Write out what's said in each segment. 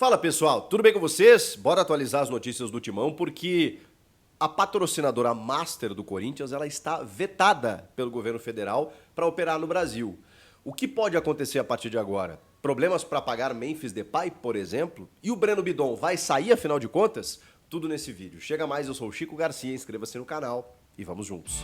Fala pessoal, tudo bem com vocês? Bora atualizar as notícias do Timão porque a patrocinadora Master do Corinthians ela está vetada pelo governo federal para operar no Brasil. O que pode acontecer a partir de agora? Problemas para pagar Memphis Depay, por exemplo? E o Breno Bidon vai sair afinal de contas? Tudo nesse vídeo. Chega mais, eu sou o Chico Garcia, inscreva-se no canal e vamos juntos.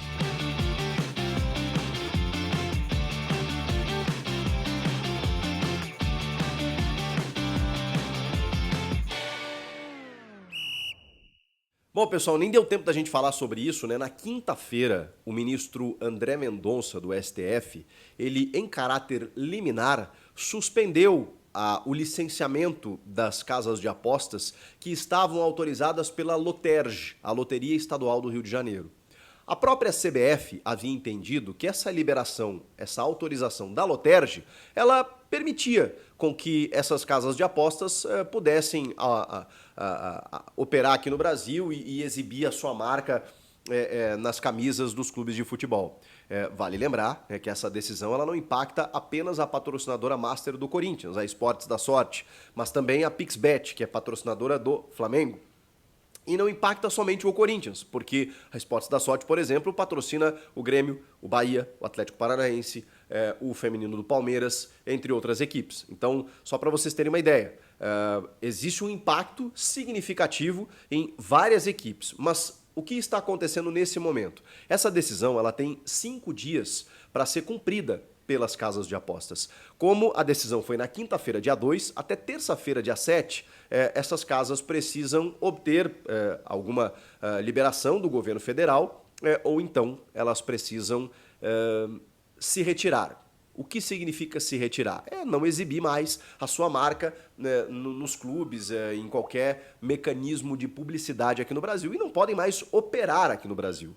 Bom, pessoal, nem deu tempo da gente falar sobre isso, né? Na quinta-feira, o ministro André Mendonça, do STF, ele, em caráter liminar, suspendeu o licenciamento das casas de apostas que estavam autorizadas pela Loterj, a Loteria Estadual do Rio de Janeiro. A própria CBF havia entendido que essa liberação, essa autorização da Loterj, ela permitia com que essas casas de apostas pudessem operar aqui no Brasil e exibir a sua marca nas camisas dos clubes de futebol. Vale lembrar que essa decisão ela não impacta apenas a patrocinadora Master do Corinthians, a Esportes da Sorte, mas também a Pixbet, que é patrocinadora do Flamengo. E não impacta somente o Corinthians, porque a Esportes da Sorte, por exemplo, patrocina o Grêmio, o Bahia, o Atlético Paranaense, o feminino do Palmeiras, entre outras equipes. Então, só para vocês terem uma ideia, existe um impacto significativo em várias equipes, mas o que está acontecendo nesse momento? Essa decisão ela tem 5 dias para ser cumprida pelas casas de apostas. Como a decisão foi na quinta-feira, dia 2, até terça-feira, dia 7, essas casas precisam obter alguma liberação do governo federal ou então elas precisam se retirar. O que significa se retirar? É não exibir mais a sua marca nos clubes, em qualquer mecanismo de publicidade aqui no Brasil e não podem mais operar aqui no Brasil.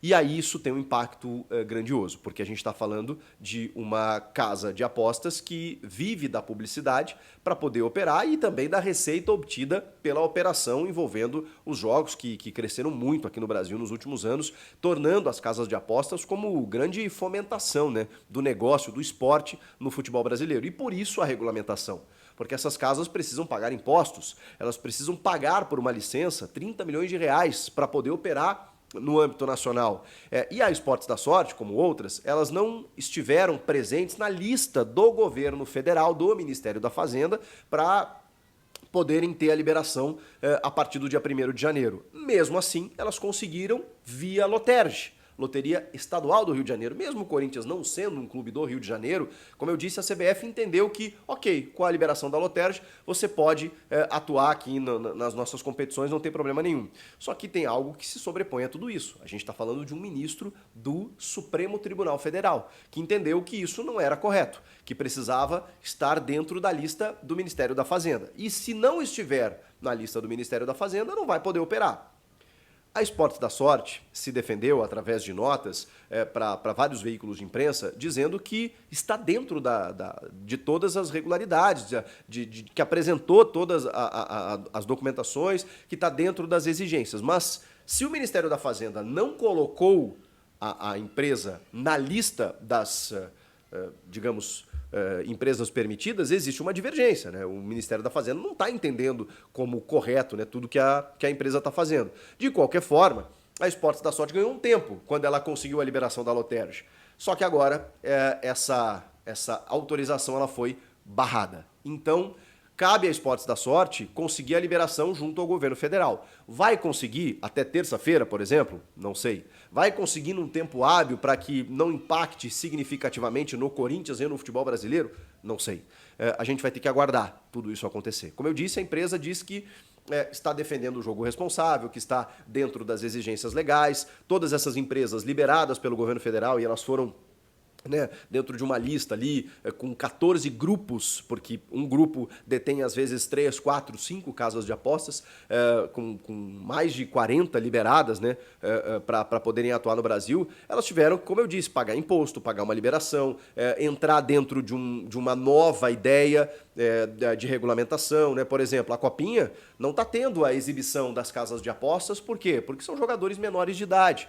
E aí isso tem um impacto grandioso, porque a gente está falando de uma casa de apostas que vive da publicidade para poder operar e também da receita obtida pela operação envolvendo os jogos que cresceram muito aqui no Brasil nos últimos anos, tornando as casas de apostas como grande fomentação, né, do negócio, do esporte no futebol brasileiro. E por isso a regulamentação. Porque essas casas precisam pagar impostos, elas precisam pagar por uma licença 30 milhões de reais para poder operar no âmbito nacional. E a Esportes da Sorte, como outras, elas não estiveram presentes na lista do governo federal, do Ministério da Fazenda, para poderem ter a liberação a partir do dia 1º de janeiro. Mesmo assim, elas conseguiram via Loterj, Loteria Estadual do Rio de Janeiro. Mesmo o Corinthians não sendo um clube do Rio de Janeiro, como eu disse, a CBF entendeu que, ok, com a liberação da Loterj, você pode atuar aqui nas nossas competições, não tem problema nenhum. Só que tem algo que se sobrepõe a tudo isso. A gente está falando de um ministro do Supremo Tribunal Federal, que entendeu que isso não era correto, que precisava estar dentro da lista do Ministério da Fazenda. E se não estiver na lista do Ministério da Fazenda, não vai poder operar. A Esportes da Sorte se defendeu através de notas para vários veículos de imprensa, dizendo que está dentro de todas as regularidades, que apresentou todas as documentações, que está dentro das exigências. Mas se o Ministério da Fazenda não colocou a empresa na lista das, digamos, empresas permitidas, existe uma divergência, né? O Ministério da Fazenda não está entendendo como correto, né, tudo que a empresa está fazendo. De qualquer forma, a Esportes da Sorte ganhou um tempo quando ela conseguiu a liberação da Loterj. Só que agora essa autorização ela foi barrada. Então, cabe à Esportes da Sorte conseguir a liberação junto ao governo federal. Vai conseguir até terça-feira, por exemplo? Não sei. Vai conseguir num tempo hábil para que não impacte significativamente no Corinthians e no futebol brasileiro? Não sei. A gente vai ter que aguardar tudo isso acontecer. Como eu disse, a empresa diz que está defendendo o jogo responsável, que está dentro das exigências legais. Todas essas empresas liberadas pelo governo federal e elas foram dentro de uma lista ali com 14 grupos, porque um grupo detém às vezes 3, 4, 5 casas de apostas, com mais de 40 liberadas, né, para poderem atuar no Brasil, elas tiveram, como eu disse, pagar imposto, pagar uma liberação, entrar dentro de uma nova ideia de regulamentação, né? Por exemplo, a Copinha não está tendo a exibição das casas de apostas, por quê? Porque são jogadores menores de idade,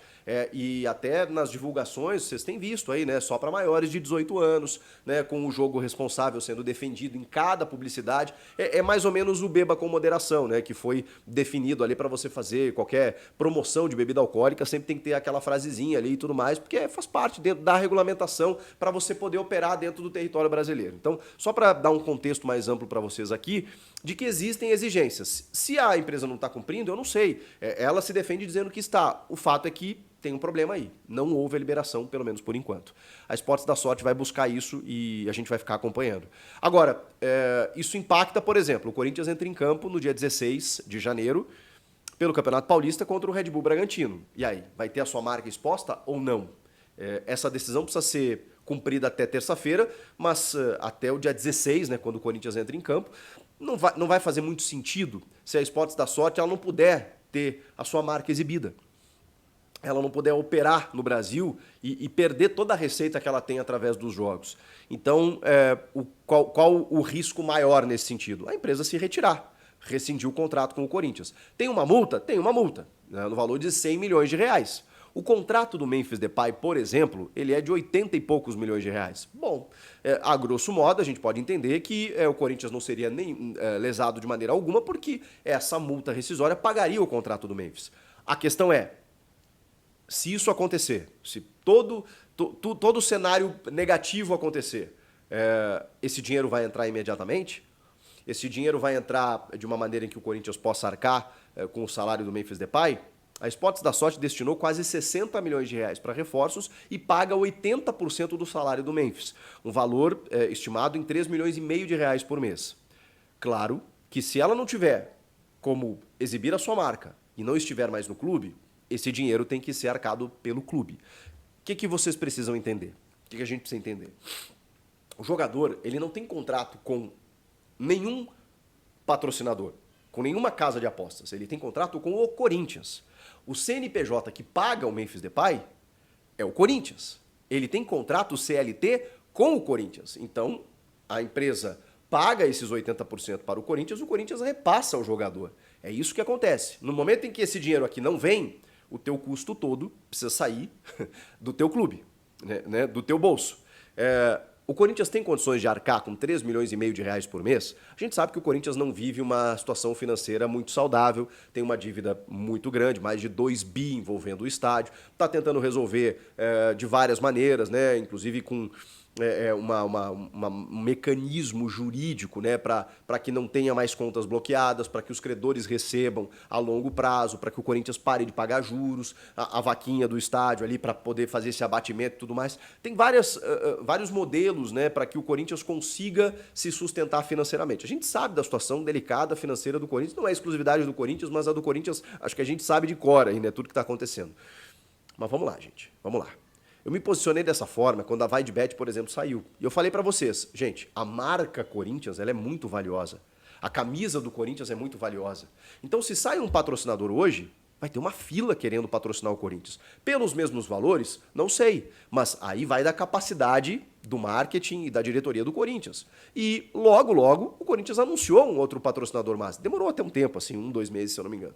e até nas divulgações, vocês têm visto aí, né, só para maiores de 18 anos, né, com o jogo responsável sendo defendido em cada publicidade. É mais ou menos o beba com moderação, né, que foi definido ali para você fazer qualquer promoção de bebida alcoólica, sempre tem que ter aquela frasezinha ali e tudo mais, porque faz parte dentro da regulamentação para você poder operar dentro do território brasileiro. Então, só para dar um contexto mais amplo para vocês aqui, de que existem exigências. Se a empresa não está cumprindo, eu não sei. Ela se defende dizendo que está. O fato é que tem um problema aí. Não houve a liberação, pelo menos por enquanto. A Esportes da Sorte vai buscar isso e a gente vai ficar acompanhando. Agora, isso impacta, por exemplo, o Corinthians entra em campo no dia 16 de janeiro pelo Campeonato Paulista contra o Red Bull Bragantino. E aí, vai ter a sua marca exposta ou não? Essa decisão precisa ser cumprida até terça-feira, mas até o dia 16, né, quando o Corinthians entra em campo, não vai fazer muito sentido se a Esportes da Sorte ela não puder ter a sua marca exibida. Ela não puder operar no Brasil e perder toda a receita que ela tem através dos jogos. Então, qual o risco maior nesse sentido? A empresa se retirar, rescindir o contrato com o Corinthians. Tem uma multa? Tem uma multa, né, no valor de 100 milhões de reais. O contrato do Memphis Depay, por exemplo, ele é de 80 e poucos milhões de reais. Bom, a grosso modo, a gente pode entender que o Corinthians não seria nem lesado de maneira alguma, porque essa multa rescisória pagaria o contrato do Memphis. A questão é, se isso acontecer, se todo cenário negativo acontecer, esse dinheiro vai entrar imediatamente? Esse dinheiro vai entrar de uma maneira em que o Corinthians possa arcar com o salário do Memphis Depay? A Esportes da Sorte destinou quase 60 milhões de reais para reforços e paga 80% do salário do Memphis, um valor estimado em 3 milhões e meio de reais por mês. Claro que se ela não tiver como exibir a sua marca e não estiver mais no clube, esse dinheiro tem que ser arcado pelo clube. O que vocês precisam entender? O que a gente precisa entender? O jogador, ele não tem contrato com nenhum patrocinador, com nenhuma casa de apostas. Ele tem contrato com o Corinthians. O CNPJ que paga o Memphis Depay é o Corinthians. Ele tem contrato CLT com o Corinthians. Então, a empresa paga esses 80% para o Corinthians repassa ao jogador. É isso que acontece. No momento em que esse dinheiro aqui não vem, o teu custo todo precisa sair do teu clube, né, do teu bolso. O Corinthians tem condições de arcar com 3 milhões e meio de reais por mês? A gente sabe que o Corinthians não vive uma situação financeira muito saudável, tem uma dívida muito grande, mais de 2 bi envolvendo o estádio, está tentando resolver de várias maneiras, né, inclusive com um mecanismo jurídico, né, para que não tenha mais contas bloqueadas, para que os credores recebam a longo prazo, para que o Corinthians pare de pagar juros, a vaquinha do estádio ali para poder fazer esse abatimento e tudo mais. Tem vários modelos, né, para que o Corinthians consiga se sustentar financeiramente. A gente sabe da situação delicada financeira do Corinthians, não é exclusividade do Corinthians, mas a do Corinthians acho que a gente sabe de cor aí, né, tudo que está acontecendo. Mas vamos lá, gente, vamos lá. Eu me posicionei dessa forma quando a VideBet, por exemplo, saiu. E eu falei pra vocês, gente, a marca Corinthians ela é muito valiosa. A camisa do Corinthians é muito valiosa. Então, se sai um patrocinador hoje, vai ter uma fila querendo patrocinar o Corinthians. Pelos mesmos valores? Não sei. Mas aí vai da capacidade do marketing e da diretoria do Corinthians. E logo, logo, o Corinthians anunciou um outro patrocinador mais. Demorou até um tempo, assim, 1, 2 meses, se eu não me engano.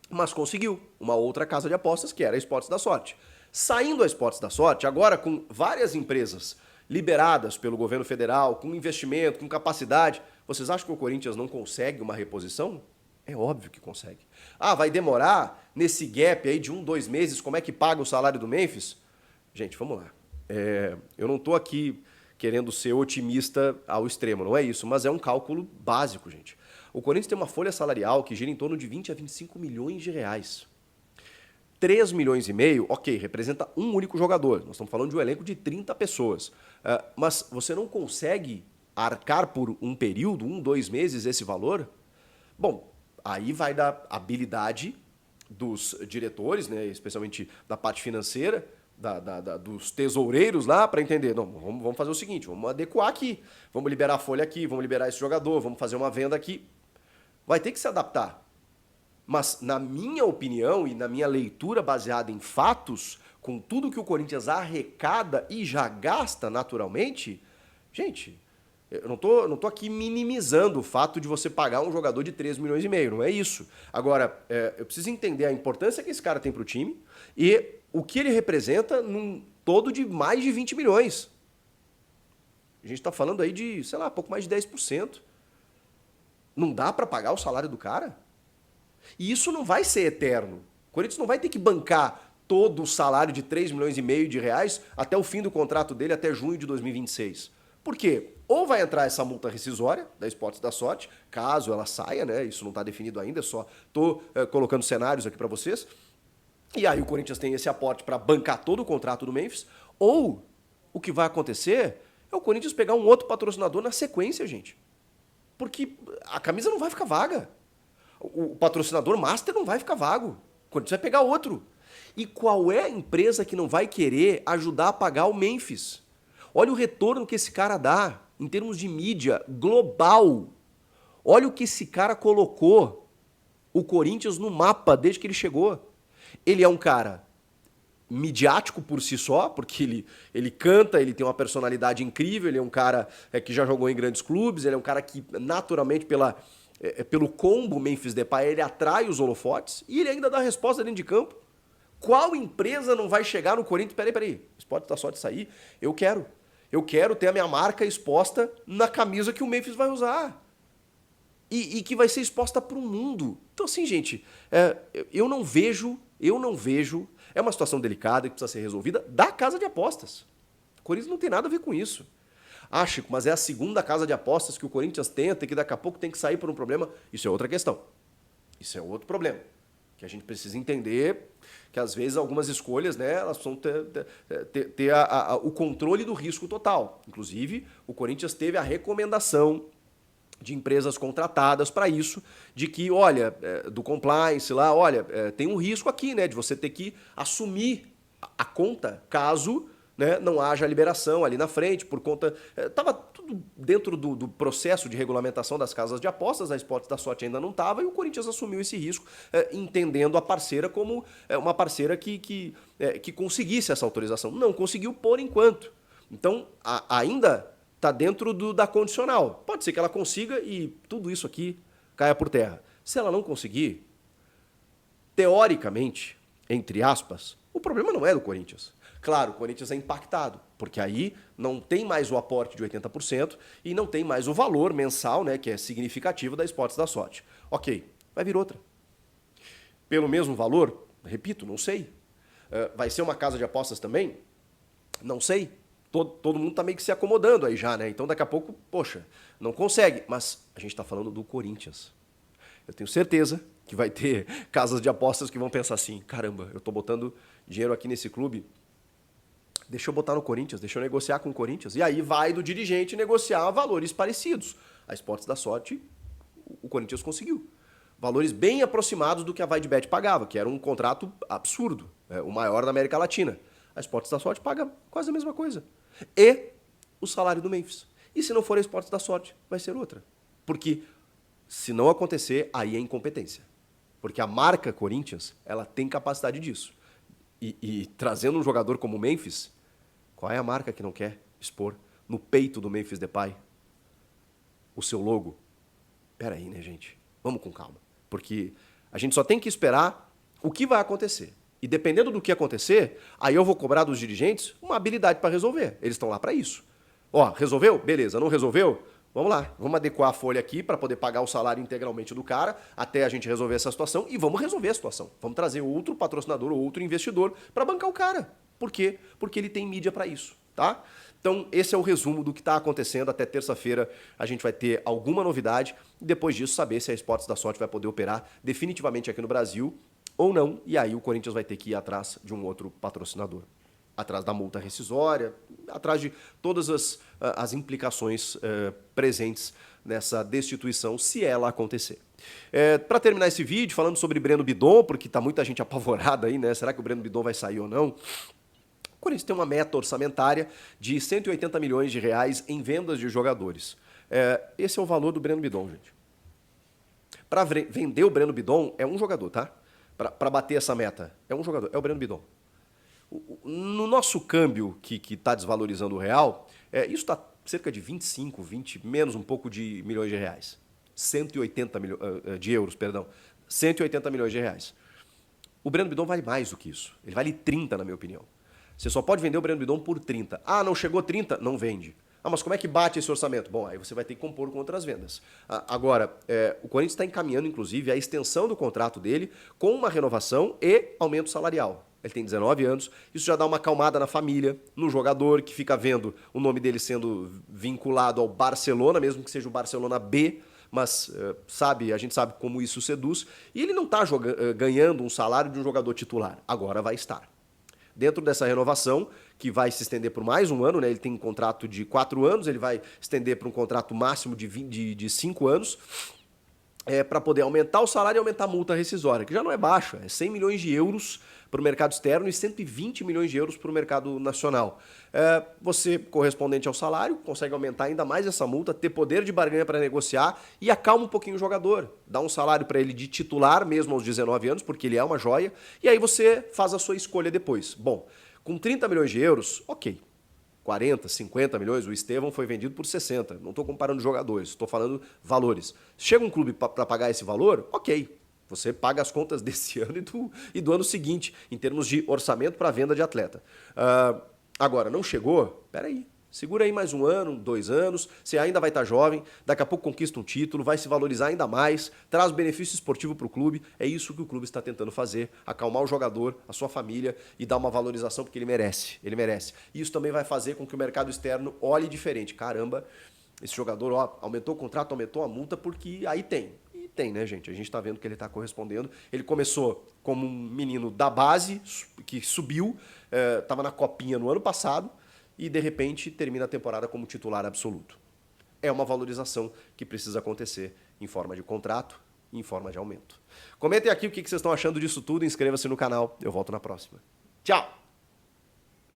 Mas conseguiu uma outra casa de apostas, que era a Esportes da Sorte. Saindo a Esportes da Sorte, agora com várias empresas liberadas pelo governo federal, com investimento, com capacidade, vocês acham que o Corinthians não consegue uma reposição? É óbvio que consegue. Ah, vai demorar nesse gap aí de 1, 2 meses, como é que paga o salário do Memphis? Gente, vamos lá. Eu não estou aqui querendo ser otimista ao extremo, não é isso, mas é um cálculo básico, gente. O Corinthians tem uma folha salarial que gira em torno de 20 a 25 milhões de reais. 3 milhões e meio, ok, representa um único jogador. Nós estamos falando de um elenco de 30 pessoas. Mas você não consegue arcar por um período, 1, 2 meses, esse valor? Bom, aí vai da habilidade dos diretores, né, especialmente da parte financeira, dos tesoureiros lá, para entender. Não, vamos fazer o seguinte, vamos adequar aqui. Vamos liberar a folha aqui, vamos liberar esse jogador, vamos fazer uma venda aqui. Vai ter que se adaptar. Mas, na minha opinião e na minha leitura baseada em fatos, com tudo que o Corinthians arrecada e já gasta naturalmente, gente, eu não tô aqui minimizando o fato de você pagar um jogador de 3 milhões e meio, não é isso. Agora, eu preciso entender a importância que esse cara tem para o time e o que ele representa todo de mais de 20 milhões. A gente está falando aí de, sei lá, pouco mais de 10%. Não dá para pagar o salário do cara? E isso não vai ser eterno. O Corinthians não vai ter que bancar todo o salário de 3 milhões e meio de reais até o fim do contrato dele, até junho de 2026. Por quê? Ou vai entrar essa multa rescisória da Esportes da Sorte, caso ela saia, né? Isso não está definido ainda, só estou colocando cenários aqui para vocês. E aí o Corinthians tem esse aporte para bancar todo o contrato do Memphis. Ou o que vai acontecer é o Corinthians pegar um outro patrocinador na sequência, gente. Porque a camisa não vai ficar vaga. O patrocinador master não vai ficar vago. O Corinthians vai pegar outro. E qual é a empresa que não vai querer ajudar a pagar o Memphis? Olha o retorno que esse cara dá em termos de mídia global. Olha o que esse cara colocou o Corinthians no mapa desde que ele chegou. Ele é um cara midiático por si só, porque ele canta, ele tem uma personalidade incrível, ele é um cara que já jogou em grandes clubes, ele é um cara que naturalmente pelo combo Memphis Depay ele atrai os holofotes e ele ainda dá resposta dentro de campo. Qual empresa não vai chegar no Corinthians? Peraí, Esportes da Sorte sair? Eu quero ter a minha marca exposta na camisa que o Memphis vai usar. E que vai ser exposta para o mundo. Então assim, gente, eu não vejo, é uma situação delicada que precisa ser resolvida da casa de apostas. O Corinthians não tem nada a ver com isso. Ah, Chico, mas é a segunda casa de apostas que o Corinthians tenta e que daqui a pouco tem que sair por um problema. Isso é outra questão. Isso é outro problema. Que a gente precisa entender que às vezes algumas escolhas, né, elas precisam ter o controle do risco total. Inclusive, o Corinthians teve a recomendação de empresas contratadas para isso, de que, olha, do compliance lá, olha, tem um risco aqui, né, de você ter que assumir a conta caso, né, não haja liberação ali na frente, por conta... Estava tudo dentro do processo de regulamentação das casas de apostas, a Esportes da Sorte ainda não estava, e o Corinthians assumiu esse risco, entendendo a parceira como uma parceira que conseguisse essa autorização. Não conseguiu por enquanto. Então, ainda está dentro da condicional. Pode ser que ela consiga e tudo isso aqui caia por terra. Se ela não conseguir, teoricamente, entre aspas, o problema não é do Corinthians. Claro, o Corinthians é impactado, porque aí não tem mais o aporte de 80% e não tem mais o valor mensal, né, que é significativo da Esportes da Sorte. Ok, vai vir outra. Pelo mesmo valor? Repito, não sei. Vai ser uma casa de apostas também? Não sei. Todo mundo está meio que se acomodando aí já, né? Então daqui a pouco, poxa, não consegue. Mas a gente está falando do Corinthians. Eu tenho certeza que vai ter casas de apostas que vão pensar assim, caramba, eu estou botando dinheiro aqui nesse clube, deixa eu botar no Corinthians, deixa eu negociar com o Corinthians. E aí vai do dirigente negociar valores parecidos. A Esportes da Sorte, o Corinthians conseguiu. Valores bem aproximados do que a VaideBet pagava, que era um contrato absurdo, o maior da América Latina. A Esportes da Sorte paga quase a mesma coisa. E o salário do Memphis. E se não for a Esportes da Sorte, vai ser outra. Porque se não acontecer, aí é incompetência. Porque a marca Corinthians, ela tem capacidade disso. E trazendo um jogador como o Memphis, qual é a marca que não quer expor no peito do Memphis Depay o seu logo? Pera aí, né, gente? Vamos com calma. Porque a gente só tem que esperar o que vai acontecer. E dependendo do que acontecer, aí eu vou cobrar dos dirigentes uma habilidade para resolver. Eles estão lá para isso. Ó, resolveu? Beleza. Não resolveu? Vamos lá. Vamos adequar a folha aqui para poder pagar o salário integralmente do cara até a gente resolver essa situação e vamos resolver a situação. Vamos trazer outro patrocinador ou outro investidor para bancar o cara. Por quê? Porque ele tem mídia para isso, tá? Então, esse é o resumo do que está acontecendo. Até terça-feira a gente vai ter alguma novidade e depois disso saber se a Esportes da Sorte vai poder operar definitivamente aqui no Brasil ou não, e aí o Corinthians vai ter que ir atrás de um outro patrocinador. Atrás da multa rescisória, atrás de todas as implicações presentes nessa destituição, se ela acontecer. Para terminar esse vídeo, falando sobre Breno Bidon, porque está muita gente apavorada aí, né? Será que o Breno Bidon vai sair ou não? O Corinthians tem uma meta orçamentária de 180 milhões de reais em vendas de jogadores. Esse é o valor do Breno Bidon, gente. Para vender o Breno Bidon, é um jogador, tá? Para bater essa meta, é um jogador, é o Breno Bidon. No nosso câmbio, que está desvalorizando o real, isso está cerca de 25, 20, menos um pouco de milhões de reais. 180 de euros, perdão. 180 milhões de reais. O Breno Bidon vale mais do que isso. Ele vale 30, na minha opinião. Você só pode vender o Breno Bidon por 30. Ah, não chegou 30? Não vende. Ah, mas como é que bate esse orçamento? Bom, aí você vai ter que compor com outras vendas. Agora, o Corinthians está encaminhando, inclusive, a extensão do contrato dele com uma renovação e aumento salarial. Ele tem 19 anos, isso já dá uma acalmada na família, no jogador que fica vendo o nome dele sendo vinculado ao Barcelona, mesmo que seja o Barcelona B, mas a gente sabe como isso seduz. E ele não está ganhando um salário de um jogador titular, agora vai estar. Dentro dessa renovação, que vai se estender por mais um ano, né? Ele tem um contrato de 4 anos, ele vai estender para um contrato máximo de 5 anos, para poder aumentar o salário e aumentar a multa rescisória, que já não é baixa, é 100 milhões de euros para o mercado externo e 120 milhões de euros para o mercado nacional. Você, correspondente ao salário, consegue aumentar ainda mais essa multa, ter poder de barganha para negociar e acalma um pouquinho o jogador. Dá um salário para ele de titular, mesmo aos 19 anos, porque ele é uma joia, e aí você faz a sua escolha depois. Bom, com 30 milhões de euros, ok. 40, 50 milhões, o Estevão foi vendido por 60. Não estou comparando jogadores, estou falando valores. Chega um clube para pagar esse valor, ok. Você paga as contas desse ano e do ano seguinte, em termos de orçamento para venda de atleta. Agora, não chegou? Peraí. Segura aí mais um ano, 2 anos, você ainda vai estar jovem, daqui a pouco conquista um título, vai se valorizar ainda mais, traz benefício esportivo para o clube. É isso que o clube está tentando fazer, acalmar o jogador, a sua família e dar uma valorização porque ele merece. Ele merece. E isso também vai fazer com que o mercado externo olhe diferente. Caramba, esse jogador aumentou o contrato, aumentou a multa, porque aí tem. E tem, né, gente? A gente está vendo que ele está correspondendo. Ele começou como um menino da base, que subiu, estava na copinha no ano passado, e de repente termina a temporada como titular absoluto. É uma valorização que precisa acontecer em forma de contrato e em forma de aumento. Comentem aqui o que vocês estão achando disso tudo, inscreva-se no canal, eu volto na próxima. Tchau!